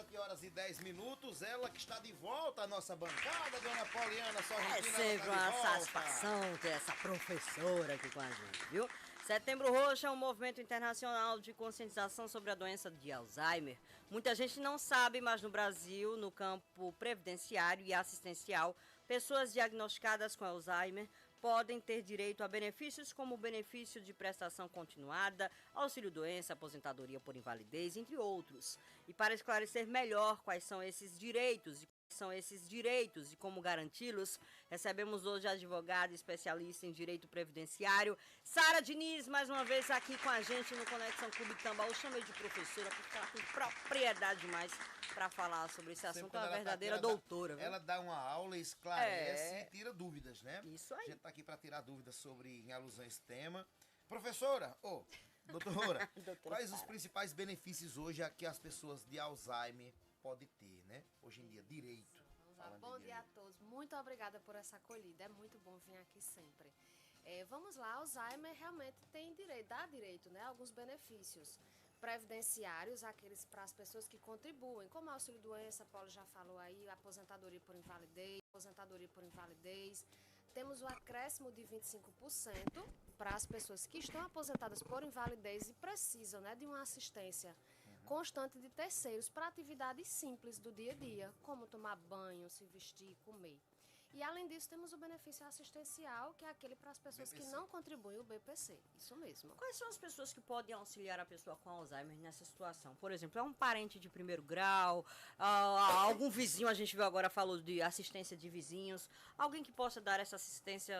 7h10, ela que está de volta à nossa bancada, dona Poliana Sorrentina. É sempre uma satisfação ter essa professora aqui com a gente, viu? Setembro Roxo é um movimento internacional de conscientização sobre a doença de Alzheimer. Muita gente não sabe, mas no Brasil, no campo previdenciário e assistencial, pessoas diagnosticadas com Alzheimer podem ter direito a benefícios como o benefício de prestação continuada, auxílio-doença, aposentadoria por invalidez, entre outros. E para esclarecer melhor quais são esses direitos e como garanti-los, recebemos hoje a advogada especialista em direito previdenciário, Sara Diniz, mais uma vez aqui com a gente no Conexão Clube Tambaú. Chamei de professora porque ela tem propriedade demais para falar sobre esse assunto. É uma verdadeira doutora. Ela dá uma aula, esclarece e tira dúvidas, né? Isso aí. A gente tá aqui para tirar dúvidas em alusão a esse tema. Professora, doutora, quais os principais benefícios hoje que as pessoas de Alzheimer podem ter, né? Hoje em dia, direito. Bom dia a todos. Muito obrigada por essa acolhida. É muito bom vir aqui sempre. Vamos lá, Alzheimer realmente dá direito, né? Alguns benefícios previdenciários, aqueles para as pessoas que contribuem, como auxílio-doença, Paulo já falou aí, aposentadoria por invalidez. Temos o acréscimo de 25% para as pessoas que estão aposentadas por invalidez e precisam, né, de uma assistência constante de terceiros para atividades simples do dia a dia, como tomar banho, se vestir, comer. E, além disso, temos o benefício assistencial, que é aquele para as pessoas que não contribuem, o BPC. Isso mesmo. Quais são as pessoas que podem auxiliar a pessoa com Alzheimer nessa situação? Por exemplo, é um parente de primeiro grau, algum vizinho, a gente viu agora, falou de assistência de vizinhos, alguém que possa dar essa assistência,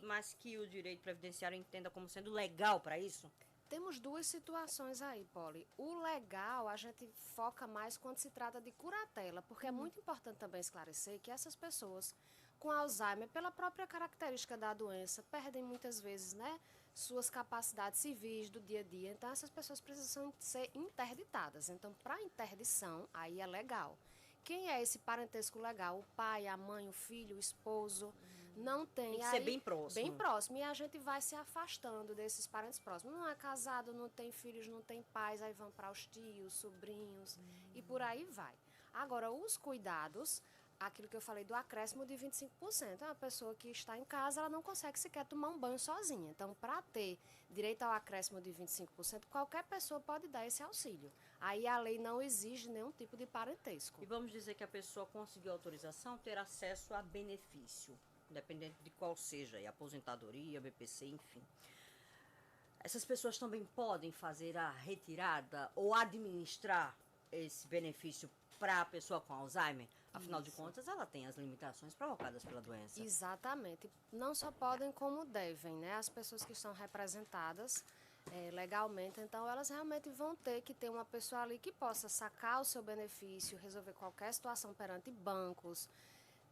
mas que o direito previdenciário entenda como sendo legal para isso? Temos duas situações aí, Poli. O legal, a gente foca mais quando se trata de curatela, porque é muito importante também esclarecer que essas pessoas com Alzheimer, pela própria característica da doença, perdem muitas vezes, né, suas capacidades civis do dia a dia. Então, essas pessoas precisam ser interditadas. Então, para interdição, aí é legal. Quem é esse parentesco legal? O pai, a mãe, o filho, o esposo? Não tem. Tem que ser bem próximo. Bem próximo. E a gente vai se afastando desses parentes próximos. Não é casado, não tem filhos, não tem pais, aí vão para os tios, sobrinhos e por aí vai. Agora, os cuidados, aquilo que eu falei do acréscimo de 25%. É uma pessoa que está em casa, ela não consegue sequer tomar um banho sozinha. Então, para ter direito ao acréscimo de 25%, qualquer pessoa pode dar esse auxílio. Aí a lei não exige nenhum tipo de parentesco. E vamos dizer que a pessoa conseguiu autorização, ter acesso a benefício, independente de qual seja, e aposentadoria, BPC, enfim. Essas pessoas também podem fazer a retirada ou administrar esse benefício para a pessoa com Alzheimer? Afinal de contas, ela tem as limitações provocadas pela doença. Exatamente. Não só podem, como devem, né? As pessoas que estão representadas legalmente, então elas realmente vão ter que ter uma pessoa ali que possa sacar o seu benefício, resolver qualquer situação perante bancos,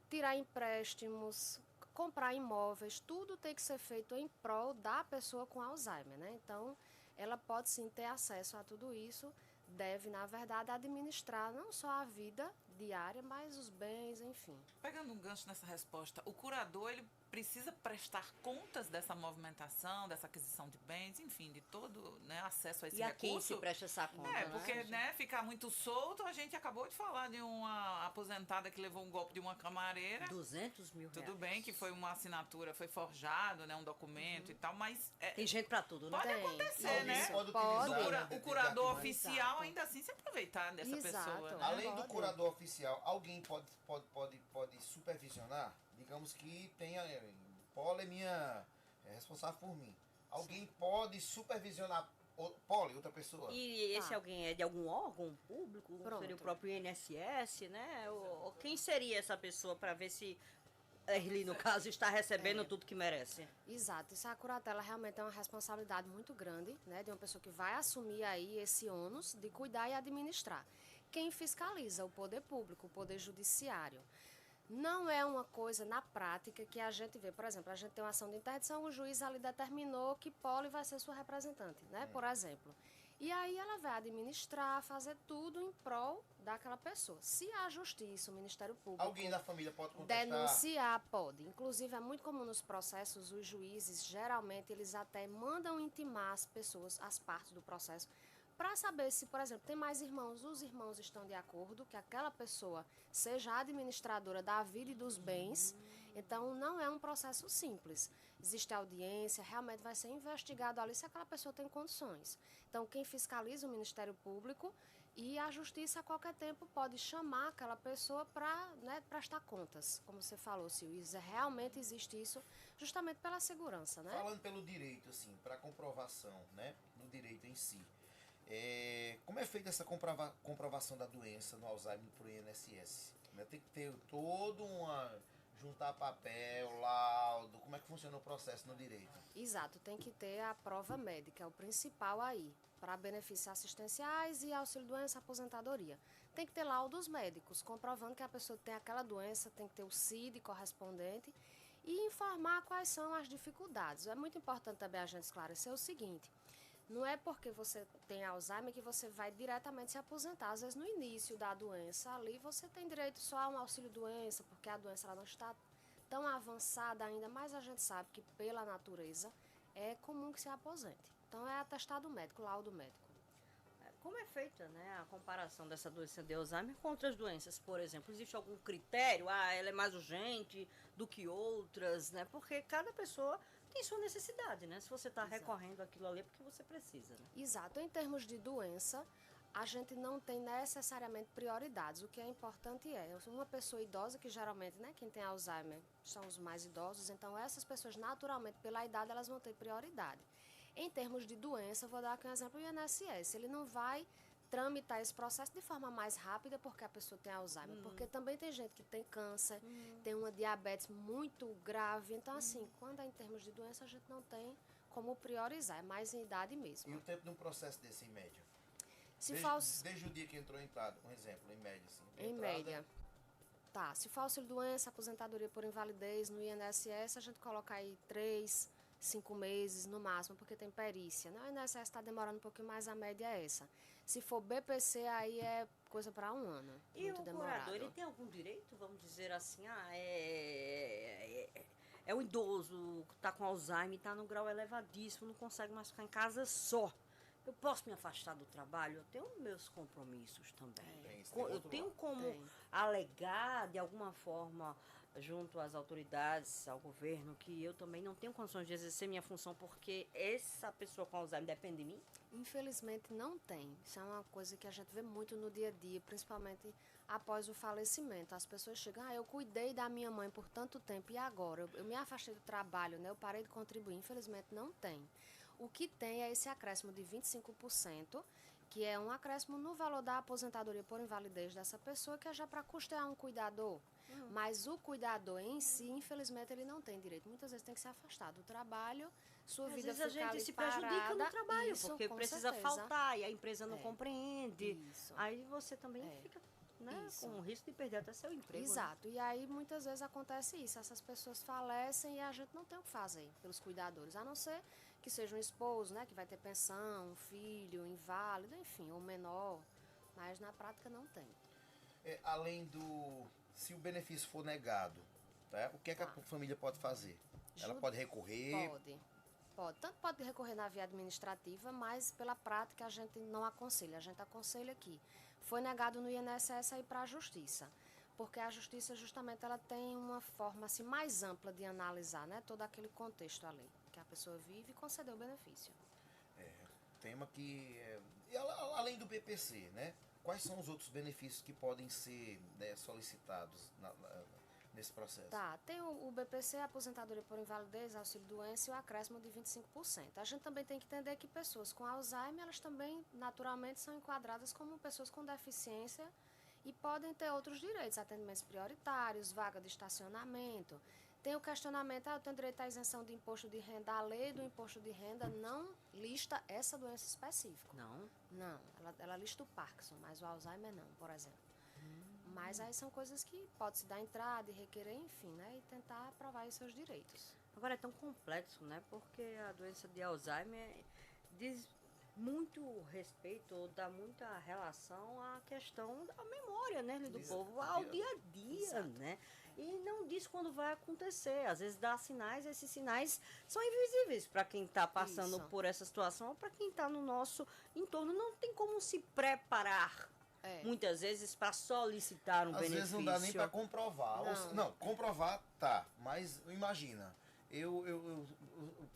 tirar empréstimos, comprar imóveis, tudo tem que ser feito em prol da pessoa com Alzheimer, né? Então, ela pode sim ter acesso a tudo isso, deve, na verdade, administrar não só a vida diária, mas os bens, enfim. Pegando um gancho nessa resposta, o curador, ele precisa prestar contas dessa movimentação, dessa aquisição de bens, enfim, de todo, né, acesso a esse recurso. E a quem se presta essa conta, porque, né, ficar muito solto, a gente acabou de falar de uma aposentada que levou um golpe de uma camareira. 200 mil reais. Tudo bem que foi uma assinatura, foi forjado, né, um documento e tal, mas... tem gente pra tudo, né? Pode acontecer, né? O curador oficial, ainda assim, se aproveitar dessa pessoa. Né? Além do curador oficial, alguém pode supervisionar? Digamos que tenha... Poli é minha... é responsável por mim. Alguém pode supervisionar Poli, outra pessoa? E esse alguém é de algum órgão público? Pronto. Seria o próprio INSS, né? Ou quem seria essa pessoa para ver se ele, no caso, está recebendo tudo que merece? Exato. Isso, a curatela realmente é uma responsabilidade muito grande, né? De uma pessoa que vai assumir aí esse ônus de cuidar e administrar. Quem fiscaliza? O poder público, o poder judiciário. Não é uma coisa na prática que a gente vê. Por exemplo, a gente tem uma ação de interdição, o juiz ali determinou que Poli vai ser sua representante, né? Por exemplo. E aí ela vai administrar, fazer tudo em prol daquela pessoa. Se a justiça, o Ministério Público... Alguém da família pode contestar? Denunciar, pode. Inclusive, é muito comum nos processos, os juízes, geralmente, eles até mandam intimar as pessoas, as partes do processo, para saber se, por exemplo, tem mais irmãos, os irmãos estão de acordo que aquela pessoa seja a administradora da vida e dos bens. Então, não é um processo simples. Existe audiência, realmente vai ser investigado ali se aquela pessoa tem condições. Então, quem fiscaliza o Ministério Público e a Justiça, a qualquer tempo, pode chamar aquela pessoa para, né, prestar contas. Como você falou, Silvia, realmente existe isso justamente pela segurança, né? Falando pelo direito, assim, para comprovação, né, no direito em si. Como é feita essa comprovação da doença no Alzheimer por INSS? Né? Tem que ter todo juntar papel, laudo, como é que funciona o processo no direito? Exato, tem que ter a prova médica, é o principal aí, para benefícios assistenciais e auxílio-doença, aposentadoria. Tem que ter laudos médicos, comprovando que a pessoa tem aquela doença, tem que ter o CID correspondente e informar quais são as dificuldades. É muito importante também a gente esclarecer o seguinte: não é porque você tem Alzheimer que você vai diretamente se aposentar. Às vezes, no início da doença, ali você tem direito só a um auxílio-doença, porque a doença ela não está tão avançada ainda, mas a gente sabe que, pela natureza, é comum que se aposente. Então, é atestado médico, laudo médico. Como é feita, né, a comparação dessa doença de Alzheimer com outras doenças, por exemplo? Existe algum critério? Ela é mais urgente do que outras, né? Porque cada pessoa tem sua necessidade, né? Se você está recorrendo àquilo ali é porque você precisa, né? Exato. Em termos de doença, a gente não tem necessariamente prioridades. O que é importante é uma pessoa idosa, que geralmente, né, quem tem Alzheimer são os mais idosos, então essas pessoas, naturalmente, pela idade, elas vão ter prioridade. Em termos de doença, vou dar aqui um exemplo, o INSS. Ele não vai tramitar esse processo de forma mais rápida porque a pessoa tem Alzheimer, porque também tem gente que tem câncer, tem uma diabetes muito grave. Então, assim, quando é em termos de doença, a gente não tem como priorizar, é mais em idade mesmo. E o tempo de um processo desse, em média? Se Desde o dia que entrou em entrada, um exemplo, em média, assim. Em média. Tá, se for auxílio-doença, aposentadoria por invalidez, no INSS, a gente coloca aí 3, 5 meses no máximo, porque tem perícia, né? O INSS está demorando um pouquinho mais, a média é essa. Se for BPC, aí é coisa para 1 ano, E muito o demorado. curador, ele tem algum direito, vamos dizer assim, é um idoso, está com Alzheimer, está no grau elevadíssimo, não consegue mais ficar em casa só. Eu posso me afastar do trabalho, eu tenho meus compromissos também. Eu tenho como alegar, de alguma forma, junto às autoridades, ao governo, que eu também não tenho condições de exercer minha função porque essa pessoa com Alzheimer depende de mim? Infelizmente não tem. Isso é uma coisa que a gente vê muito no dia a dia, principalmente após o falecimento. As pessoas chegam, eu cuidei da minha mãe por tanto tempo e agora? Eu me afastei do trabalho, né? Eu parei de contribuir. Infelizmente não tem. O que tem é esse acréscimo de 25%, que é um acréscimo no valor da aposentadoria por invalidez dessa pessoa, que é já para custear um cuidador. Mas o cuidador em si, infelizmente, ele não tem direito. Muitas vezes tem que se afastar do trabalho, sua Às vida vezes a fica gente ali se prejudica parada. no trabalho, Isso, porque com precisa certeza. faltar e a empresa não compreende. Isso. Aí você também fica, né, Isso. com o risco de perder até seu emprego. né? Exato. E aí, muitas vezes, acontece isso. Essas pessoas falecem e a gente não tem o que fazer pelos cuidadores, a não ser que seja um esposo, né, que vai ter pensão, um filho, inválido, enfim, ou menor. Mas, na prática, não tem. Além do... Se o benefício for negado, tá? O que é que a família pode fazer? Ela pode recorrer? Pode. Tanto pode recorrer na via administrativa, mas pela prática a gente não aconselha. A gente aconselha que foi negado no INSS aí para a Justiça. Porque a Justiça, justamente, ela tem uma forma assim, mais ampla de analisar, né, todo aquele contexto ali que a pessoa vive e conceder o benefício. Tema que... E além do BPC, né? Quais são os outros benefícios que podem ser, né, solicitados nesse processo? Tá, tem o BPC, a aposentadoria por invalidez, auxílio-doença e o acréscimo de 25%. A gente também tem que entender que pessoas com Alzheimer, elas também, naturalmente, são enquadradas como pessoas com deficiência e podem ter outros direitos, atendimentos prioritários, vaga de estacionamento. Tem o questionamento, eu tenho direito à isenção de imposto de renda. A lei do imposto de renda não lista essa doença específica. Não? Não, ela lista o Parkinson, mas o Alzheimer não, por exemplo. Mas aí são coisas que pode-se dar entrada e requerer, enfim, né? E tentar provar os seus direitos. Agora é tão complexo, né? Porque a doença de Alzheimer diz muito respeito ou dá muita relação à questão da memória dia, né, do povo, ao dia a dia, né? E não diz quando vai acontecer. Às vezes dá sinais, esses sinais são invisíveis para quem está passando Isso. por essa situação ou para quem está no nosso entorno. Não tem como se preparar, muitas vezes, para solicitar um Às benefício. vezes não dá nem para comprovar. Não. Não, comprovar tá, mas imagina, eu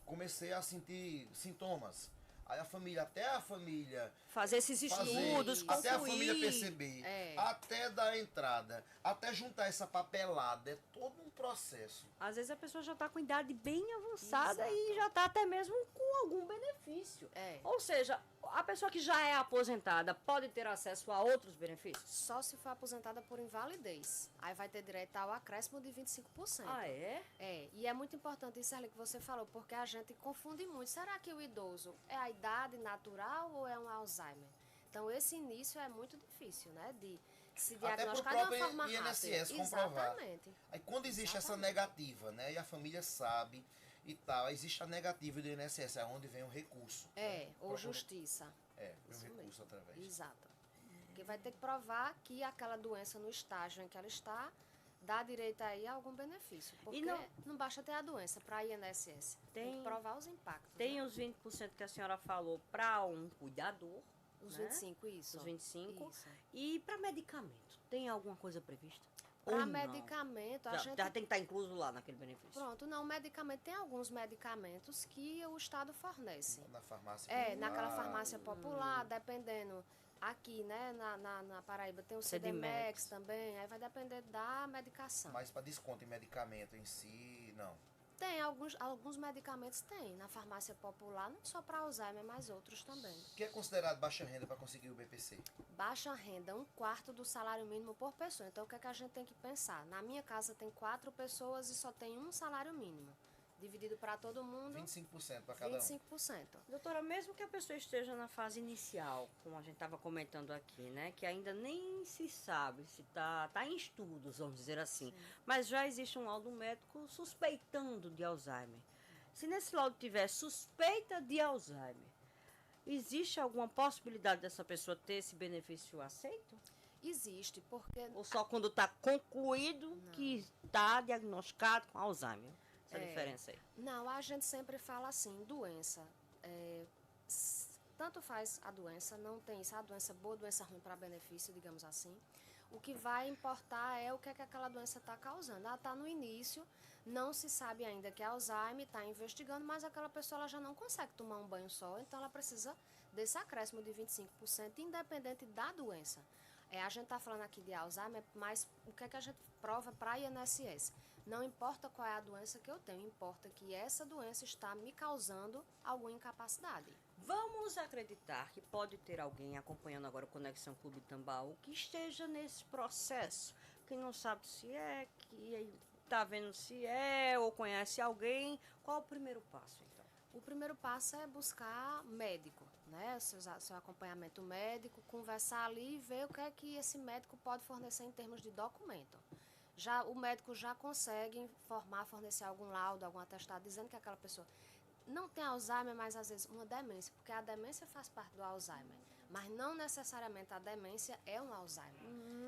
comecei a sentir sintomas. Aí até a família Fazer esses estudos, fazer, até a família concluir. perceber, É. até dar entrada, até juntar essa papelada, é todo um processo. Às vezes a pessoa já está com idade bem avançada Exato. e já está até mesmo com algum benefício. É. Ou seja, a pessoa que já é aposentada pode ter acesso a outros benefícios? Só se for aposentada por invalidez. Aí vai ter direito ao acréscimo de 25%. Ah, é? É, e é muito importante isso ali que você falou, porque a gente confunde muito. Será que o idoso é a idade natural ou é um Alzheimer? Então, esse início é muito difícil, né? De se Até pro diagnosticar de uma próprio forma INSS rápida. comprovar. Exatamente. Aí quando existe essa Exatamente. negativa, né, e a família sabe e tal, existe a negativa do INSS, é onde vem o recurso. É, né? ou Procura- justiça. É, vem o Isso recurso mesmo. através. Exato. Porque vai ter que provar que aquela doença no estágio em que ela está dá direito aí a algum benefício. Porque não basta ter a doença para a INSS. Tem que provar os impactos. Tem né? os 20% que a senhora falou para um cuidador. Os né? 25, isso. Os 25. Isso. E para medicamento, tem alguma coisa prevista? Ou Para não? medicamento, a Já, gente... já tem que estar incluso lá naquele benefício. Pronto, não, medicamento, tem alguns medicamentos que o Estado fornece. Na farmácia. Naquela popular. farmácia popular, dependendo... Aqui, né, na Paraíba tem o Cedimex. CDMEX também, aí vai depender da medicação. Mas para desconto em medicamento em si, não. Tem, alguns medicamentos tem. Na farmácia popular, não só para Alzheimer, mas outros também. O que é considerado baixa renda para conseguir o BPC? Baixa renda, 1/4 do salário mínimo por pessoa. Então, o que é que a gente tem que pensar? Na minha casa tem 4 pessoas e só tem um salário mínimo. Dividido para todo mundo, 25% para cada um. 25%. Doutora, mesmo que a pessoa esteja na fase inicial, como a gente estava comentando aqui, né? Que ainda nem se sabe se tá em estudos, vamos dizer assim. Mas já existe um laudo médico suspeitando de Alzheimer. Se nesse laudo tiver suspeita de Alzheimer, existe alguma possibilidade dessa pessoa ter esse benefício aceito? Existe, porque Ou só quando está concluído que está diagnosticado com Alzheimer? Essa diferença aí. não, a gente sempre fala assim, doença. Tanto faz a doença, não tem isso, a doença boa, doença ruim para benefício, digamos assim. O que vai importar é o que é que aquela doença está causando. Ela está no início, não se sabe ainda que é Alzheimer, está investigando, mas aquela pessoa ela já não consegue tomar um banho só, então ela precisa desse acréscimo de 25%, independente da doença. A gente está falando aqui de Alzheimer, mas o que é que a gente prova para a INSS? Não importa qual é a doença que eu tenho, importa que essa doença está me causando alguma incapacidade. Vamos acreditar que pode ter alguém acompanhando agora o Conexão Clube Tambaú que esteja nesse processo, que não sabe se é, que está vendo se é ou conhece alguém. Qual o primeiro passo, então? O primeiro passo é buscar médico, né? Seu acompanhamento médico, conversar ali e ver o que é que esse médico pode fornecer em termos de documento. O médico já consegue fornecer algum laudo, algum atestado, dizendo que aquela pessoa não tem Alzheimer, mas às vezes uma demência, porque a demência faz parte do Alzheimer, mas não necessariamente a demência é um Alzheimer,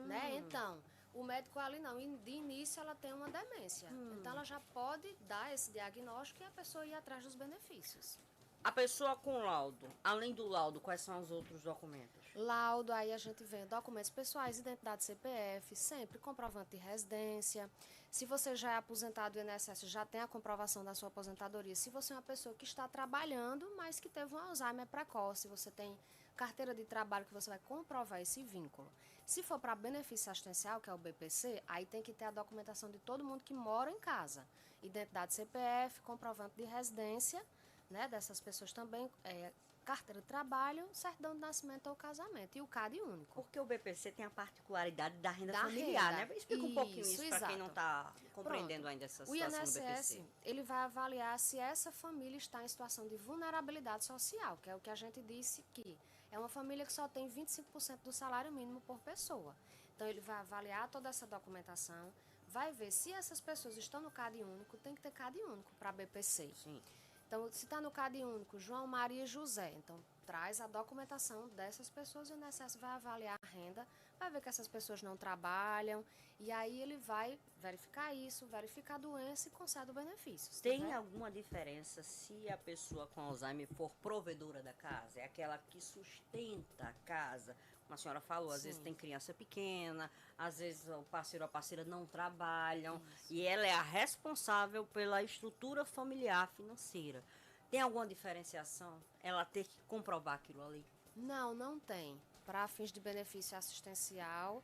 né? Então, o médico ali não, de início ela tem uma demência, então ela já pode dar esse diagnóstico e a pessoa ir atrás dos benefícios. A pessoa com laudo, além do laudo, quais são os outros documentos? Laudo, aí a gente vê documentos pessoais, identidade CPF, sempre comprovante de residência. Se você já é aposentado do INSS, já tem a comprovação da sua aposentadoria. Se você é uma pessoa que está trabalhando, mas que teve um Alzheimer precoce, você tem carteira de trabalho que você vai comprovar esse vínculo. Se for para benefício assistencial, que é o BPC, aí tem que ter a documentação de todo mundo que mora em casa. Identidade CPF, comprovante de residência, né, dessas pessoas também, carteira de trabalho, certidão de nascimento ou casamento e o CAD único. Porque o BPC tem a particularidade da renda Da familiar, renda. né? Explica um pouquinho Isso, isso para quem exato. não está compreendendo Pronto. ainda essa O situação do INSS, BPC. ele vai avaliar se essa família está em situação de vulnerabilidade social, que é o que a gente disse que é uma família que só tem 25% do salário mínimo por pessoa. Então, ele vai avaliar toda essa documentação, vai ver se essas pessoas estão no CAD único, tem que ter CAD único para BPC. Sim. Então, se está no CAD único, João, Maria e José, então traz a documentação dessas pessoas e o INSS vai avaliar a renda vai ver que essas pessoas não trabalham, e aí ele vai verificar isso, verificar a doença e concede o benefício. Se Tem tiver- alguma diferença se a pessoa com Alzheimer for provedora da casa? É aquela que sustenta a casa? Como a senhora falou, às vezes Sim. tem criança pequena, às vezes o parceiro ou a parceira não trabalham, e ela é a responsável pela estrutura familiar financeira. Tem alguma diferenciação? Ela ter que comprovar aquilo ali? Não, não tem. Para fins de benefício assistencial,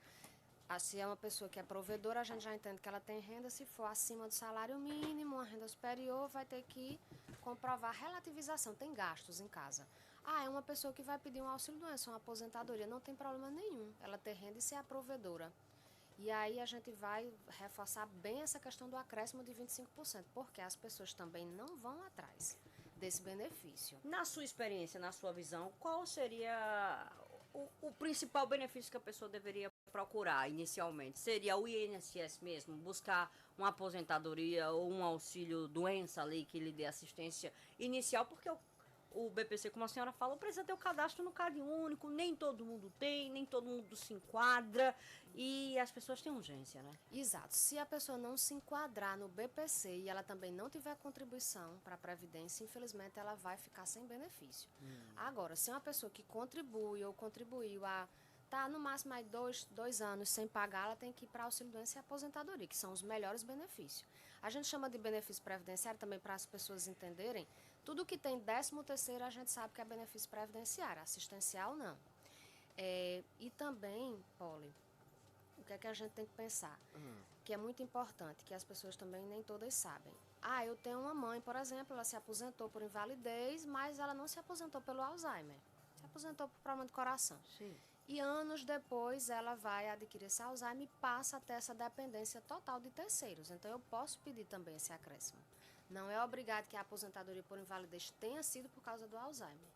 se é uma pessoa que é provedora, a gente já entende que ela tem renda. Se for acima do salário mínimo, uma renda superior, vai ter que comprovar relativização. Tem gastos em casa. É uma pessoa que vai pedir um auxílio-doença, uma aposentadoria. Não tem problema nenhum ela ter renda e ser a provedora. E aí a gente vai reforçar bem essa questão do acréscimo de 25%, porque as pessoas também não vão atrás desse benefício. Na sua experiência, na sua visão, qual seria o principal benefício que a pessoa deveria procurar inicialmente? Seria o INSS mesmo, buscar uma aposentadoria ou um auxílio doença ali que lhe dê assistência inicial, porque o BPC, como a senhora falou, precisa ter o cadastro no Cade Único, nem todo mundo tem, nem todo mundo se enquadra e as pessoas têm urgência, né? Exato. Se a pessoa não se enquadrar no BPC e ela também não tiver contribuição para a Previdência, infelizmente ela vai ficar sem benefício. Agora, se é uma pessoa que contribui ou contribuiu tá no máximo aí 2 anos sem pagar, ela tem que ir para auxílio-doença e aposentadoria, que são os melhores benefícios. A gente chama de benefício previdenciário também para as pessoas entenderem. Tudo que tem 13º a gente sabe que é benefício previdenciário, assistencial não. E também, Poli, o que é que a gente tem que pensar? Que é muito importante, que as pessoas também nem todas sabem. Eu tenho uma mãe, por exemplo, ela se aposentou por invalidez, mas ela não se aposentou pelo Alzheimer. Se aposentou por problema de coração. Sim. E anos depois ela vai adquirir esse Alzheimer e passa a ter essa dependência total de terceiros. Então eu posso pedir também esse acréscimo. Não é obrigado que a aposentadoria por invalidez tenha sido por causa do Alzheimer.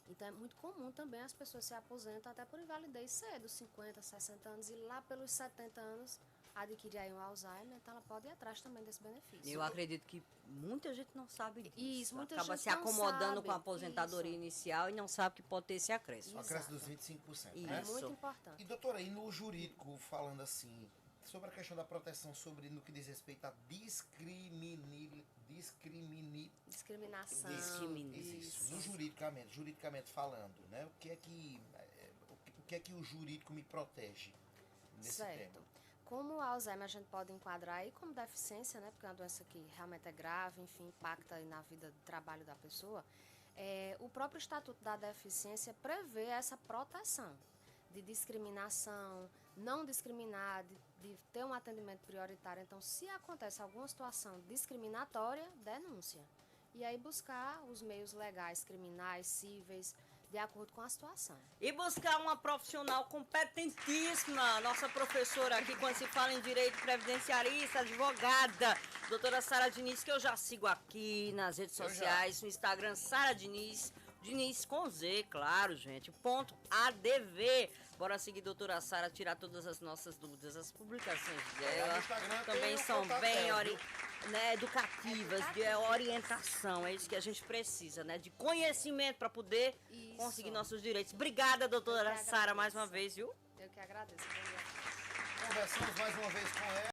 Então é muito comum também as pessoas se aposentam até por invalidez cedo, 50, 60 anos, e lá pelos 70 anos adquirir aí um Alzheimer, então ela pode ir atrás também desse benefício. Eu acredito que muita gente não sabe disso. Isso, muita Acaba gente se não acomodando sabe. com a aposentadoria Isso. inicial e não sabe que pode ter esse acréscimo. O acréscimo dos Exato. 25%, Isso. né? É muito importante. E doutora, e no jurídico, falando assim, sobre a questão da proteção no que diz respeito à Discriminação. Isso. No juridicamente falando, né? O que é que o jurídico me protege nesse Certo. tema? Como o Alzheimer a gente pode enquadrar aí como deficiência, né? Porque é uma doença que realmente é grave, enfim, impacta aí na vida do trabalho da pessoa. O próprio Estatuto da Deficiência prevê essa proteção de discriminação, não discriminar, de ter um atendimento prioritário. Então, se acontece alguma situação discriminatória, denúncia. E aí buscar os meios legais, criminais, cíveis, de acordo com a situação. E buscar uma profissional competentíssima, nossa professora aqui, quando se fala em direito previdenciarista, advogada, doutora Sara Diniz, que eu já sigo aqui nas redes sociais, no Instagram, Sara Diniz, Diniz com Z, claro, gente, .adv. Bora seguir doutora Sara, tirar todas as nossas dúvidas. As publicações dela no Instagram também tem o são contato bem dela, viu? educativas, de orientação. É isso que a gente precisa, né? De conhecimento para poder Isso. conseguir nossos direitos. Obrigada, doutora Eu que Sara, mais agradeço. uma vez, viu? Eu que agradeço. Bom dia. Conversamos mais uma vez com ela.